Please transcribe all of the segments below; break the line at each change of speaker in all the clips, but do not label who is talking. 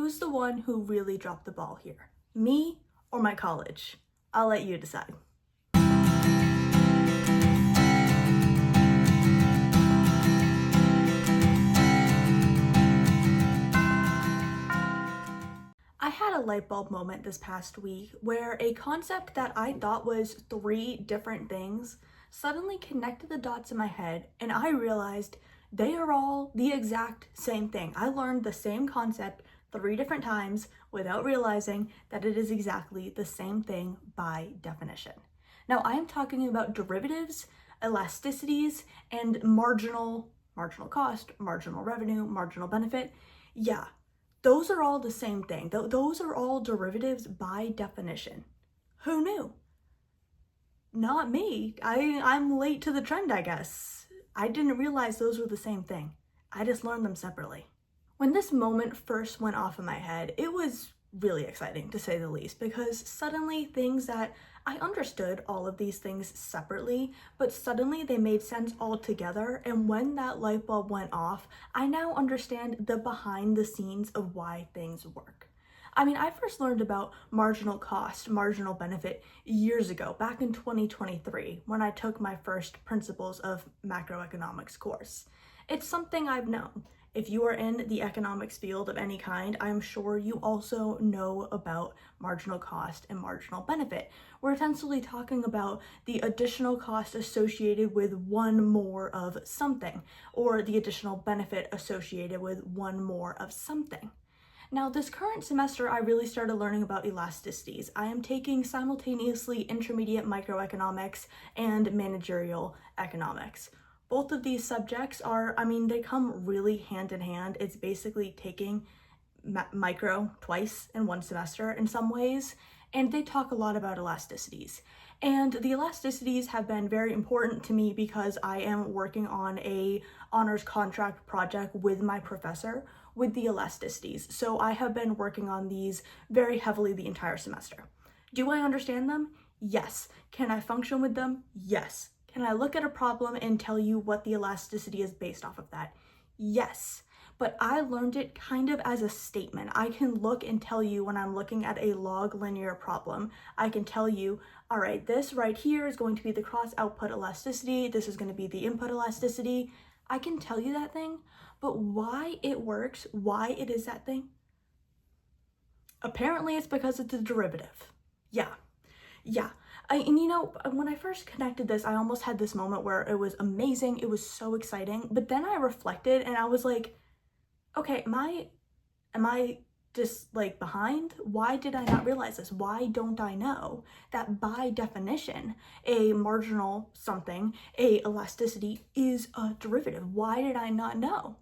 who's the one who really dropped the ball here? Me or my college? I'll let you decide. I had a light bulb moment this past week where a concept that I thought was three different things suddenly connected the dots in my head, and I realized they are all the exact same thing. I learned the same concept three different times without realizing that it is exactly the same thing by definition. Now, I am talking about derivatives, elasticities, and marginal cost, marginal revenue, marginal benefit. Yeah, those are all the same thing. Those are all derivatives by definition. Who knew? Not me. I'm late to the trend, I guess. I didn't realize those were the same thing. I just learned them separately. When this moment first went off in my head, it was really exciting, to say the least, because suddenly things that I understood all of these things separately, but suddenly they made sense all together. And when that light bulb went off, I now understand the behind the scenes of why things work. I mean, I first learned about marginal cost, marginal benefit years ago, back in 2023, when I took my first Principles of Macroeconomics course. It's something I've known. If you are in the economics field of any kind, I'm sure you also know about marginal cost and marginal benefit. We're essentially talking about the additional cost associated with one more of something, or the additional benefit associated with one more of something. Now, this current semester, I really started learning about elasticities. I am taking simultaneously intermediate microeconomics and managerial economics. Both of these subjects they come really hand in hand. It's basically taking micro twice in one semester in some ways, and they talk a lot about elasticities. And the elasticities have been very important to me because I am working on a honors contract project with my professor with the elasticities. So I have been working on these very heavily the entire semester. Do I understand them? Yes. Can I function with them? Yes. Can I look at a problem and tell you what the elasticity is based off of that? Yes. But I learned it kind of as a statement. I can look and tell you when I'm looking at a log linear problem, I can tell you, all right, this right here is going to be the cross output elasticity. This is going to be the input elasticity. I can tell you that thing, but why it works, why it is that thing? Apparently it's because it's a derivative. Yeah. When I first connected this, I almost had this moment where it was amazing. It was so exciting. But then I reflected and I was like, okay, am I just like behind? Why did I not realize this? Why don't I know that by definition, a marginal something, a elasticity is a derivative? Why did I not know?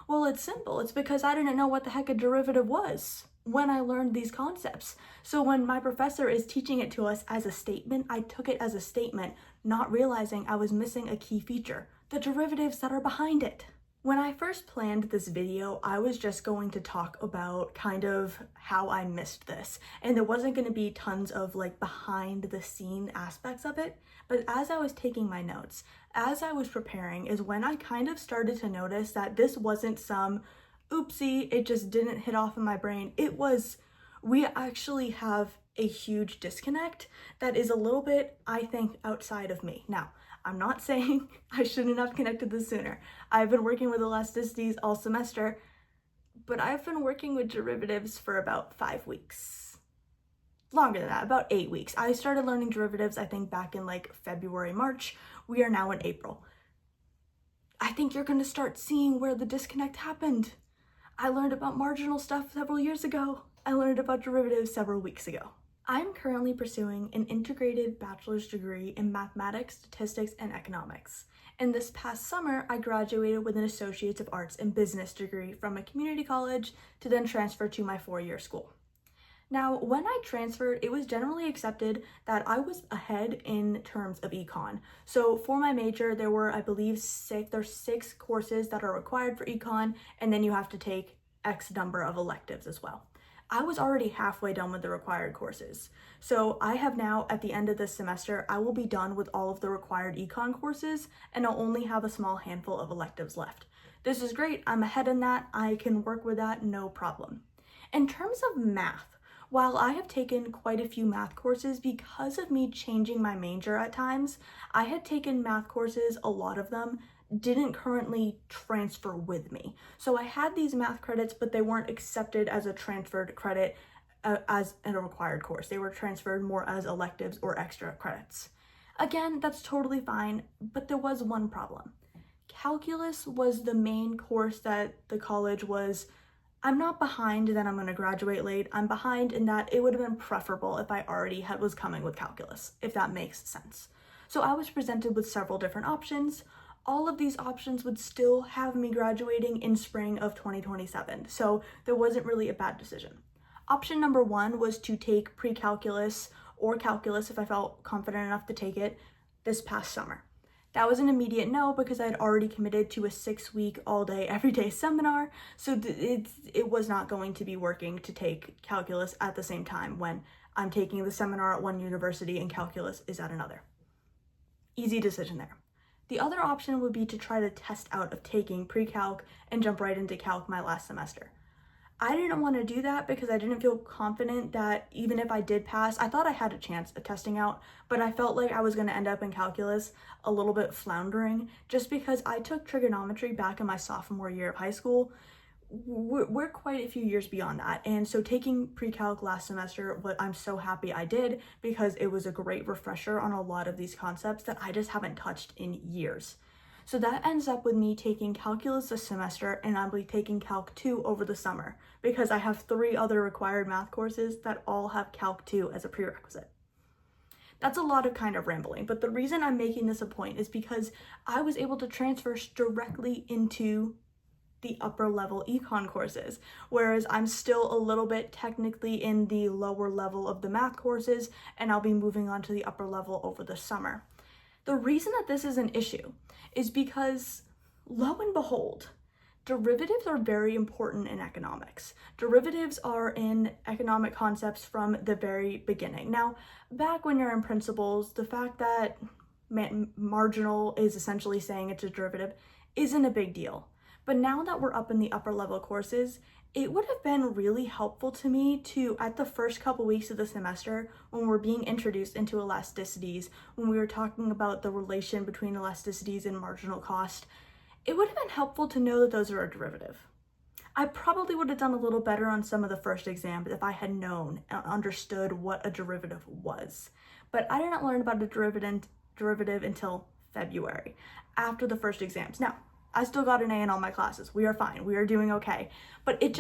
Well, it's simple. It's because I didn't know what the heck a derivative was when I learned these concepts. So when my professor is teaching it to us as a statement, I took it as a statement, not realizing I was missing a key feature, the derivatives that are behind it. When I first planned this video, I was just going to talk about kind of how I missed this, and there wasn't going to be tons of like behind the scene aspects of it. But as I was taking my notes, as I was preparing, is when I kind of started to notice that this wasn't some oopsie, it just didn't hit off in my brain. It was, we actually have a huge disconnect that is a little bit, I think, outside of me. Now, I'm not saying I shouldn't have connected this sooner. I've been working with elasticities all semester, but I've been working with derivatives for about 5 weeks. Longer than that, about 8 weeks. I started learning derivatives, I think, back in like February, March. We are now in April. I think you're gonna start seeing where the disconnect happened. I learned about marginal stuff several years ago. I learned about derivatives several weeks ago. I'm currently pursuing an integrated bachelor's degree in mathematics, statistics, and economics. And this past summer, I graduated with an Associates of Arts in Business degree from a community college to then transfer to my 4-year school. Now, when I transferred, it was generally accepted that I was ahead in terms of econ. So for my major, there were, I believe, 6 courses that are required for econ, and then you have to take X number of electives as well. I was already halfway done with the required courses. So I have now, at the end of this semester, I will be done with all of the required econ courses, and I'll only have a small handful of electives left. This is great. I'm ahead in that. I can work with that, no problem. In terms of math, while I have taken quite a few math courses because of me changing my major at times, I had taken math courses, a lot of them didn't currently transfer with me. So I had these math credits, but they weren't accepted as a transferred credit as in a required course. They were transferred more as electives or extra credits. Again, that's totally fine, but there was one problem. Calculus was the main course that the college was, I'm not behind that I'm going to graduate late. I'm behind in that it would have been preferable if I already was coming with calculus, if that makes sense. So I was presented with several different options. All of these options would still have me graduating in spring of 2027. So there wasn't really a bad decision. Option number one was to take pre-calculus or calculus if I felt confident enough to take it this past summer. That was an immediate no because I had already committed to a 6-week all-day everyday seminar, so it was not going to be working to take calculus at the same time when I'm taking the seminar at one university and calculus is at another. Easy decision there. The other option would be to try to test out of taking pre-calc and jump right into calc my last semester. I didn't want to do that because I didn't feel confident that even if I did pass, I thought I had a chance of testing out, but I felt like I was going to end up in calculus a little bit floundering just because I took trigonometry back in my sophomore year of high school. We're quite a few years beyond that, and so taking pre-calc last semester, what I'm so happy I did because it was a great refresher on a lot of these concepts that I just haven't touched in years. So that ends up with me taking calculus this semester, and I'll be taking Calc 2 over the summer because I have 3 other required math courses that all have Calc 2 as a prerequisite. That's a lot of kind of rambling, but the reason I'm making this a point is because I was able to transfer directly into the upper level econ courses, whereas I'm still a little bit technically in the lower level of the math courses, and I'll be moving on to the upper level over the summer. The reason that this is an issue is because, lo and behold, derivatives are very important in economics. Derivatives are in economic concepts from the very beginning. Now, back when you're in principles, the fact that marginal is essentially saying it's a derivative isn't a big deal. But now that we're up in the upper level courses, it would have been really helpful to me to, at the first couple weeks of the semester, when we're being introduced into elasticities, when we were talking about the relation between elasticities and marginal cost, it would have been helpful to know that those are a derivative. I probably would have done a little better on some of the first exams if I had known and understood what a derivative was. But I did not learn about a derivative until February, after the first exams. Now, I still got an A in all my classes. We are fine. We are doing okay. But it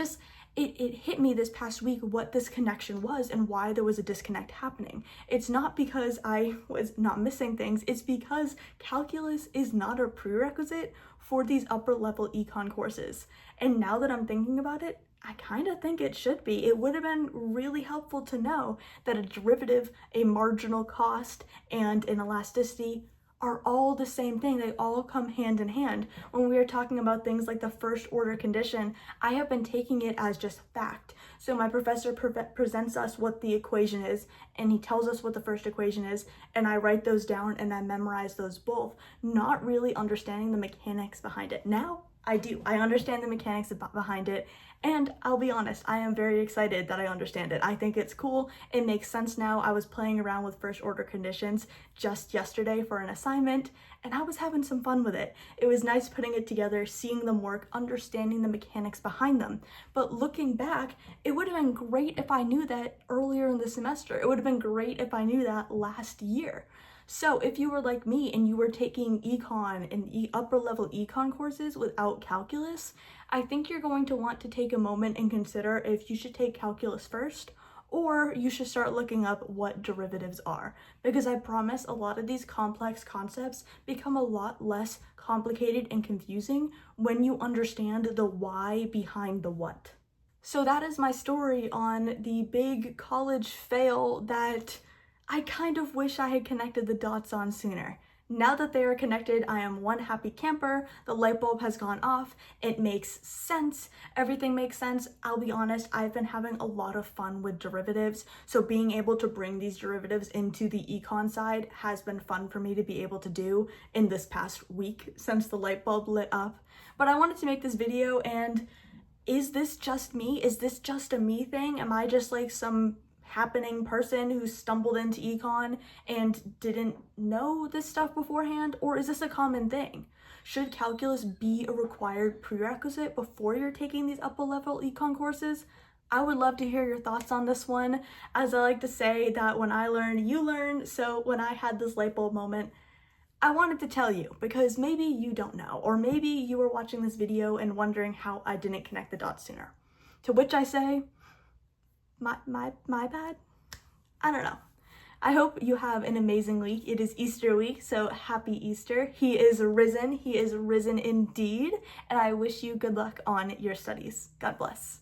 hit me this past week what this connection was and why there was a disconnect happening. It's not because I was not missing things. It's because calculus is not a prerequisite for these upper level econ courses. And now that I'm thinking about it, I kind of think it should be. It would have been really helpful to know that a derivative, a marginal cost, and an elasticity are all the same thing. They all come hand in hand. When we are talking about things like the first order condition, I have been taking it as just fact. So my professor presents us what the equation is, and he tells us what the first equation is, and I write those down and I memorize those both, not really understanding the mechanics behind it. Now I do. I understand the mechanics behind it, and I'll be honest, I am very excited that I understand it. I think it's cool. It makes sense now. I was playing around with first order conditions just yesterday for an assignment, and I was having some fun with it. It was nice putting it together, seeing them work, understanding the mechanics behind them. But looking back, it would have been great if I knew that earlier in the semester. It would have been great if I knew that last year. So if you were like me and you were taking econ and upper level econ courses without calculus, I think you're going to want to take a moment and consider if you should take calculus first, or you should start looking up what derivatives are. Because I promise a lot of these complex concepts become a lot less complicated and confusing when you understand the why behind the what. So that is my story on the big college fail that I kind of wish I had connected the dots on sooner. Now that they are connected, I am one happy camper. The light bulb has gone off. It makes sense. Everything makes sense. I'll be honest, I've been having a lot of fun with derivatives. So being able to bring these derivatives into the econ side has been fun for me to be able to do in this past week since the light bulb lit up. But I wanted to make this video, and is this just me? Is this just a me thing? Am I just like some happening person who stumbled into econ and didn't know this stuff beforehand? Or is this a common thing? Should calculus be a required prerequisite before you're taking these upper level econ courses? I would love to hear your thoughts on this one. As I like to say, that when I learn, you learn. So when I had this light bulb moment, I wanted to tell you, because maybe you don't know, or maybe you were watching this video and wondering how I didn't connect the dots sooner. To which I say, my bad? I don't know. I hope you have an amazing week. It is Easter week, so happy Easter. He is risen indeed, and I wish you good luck on your studies. God bless.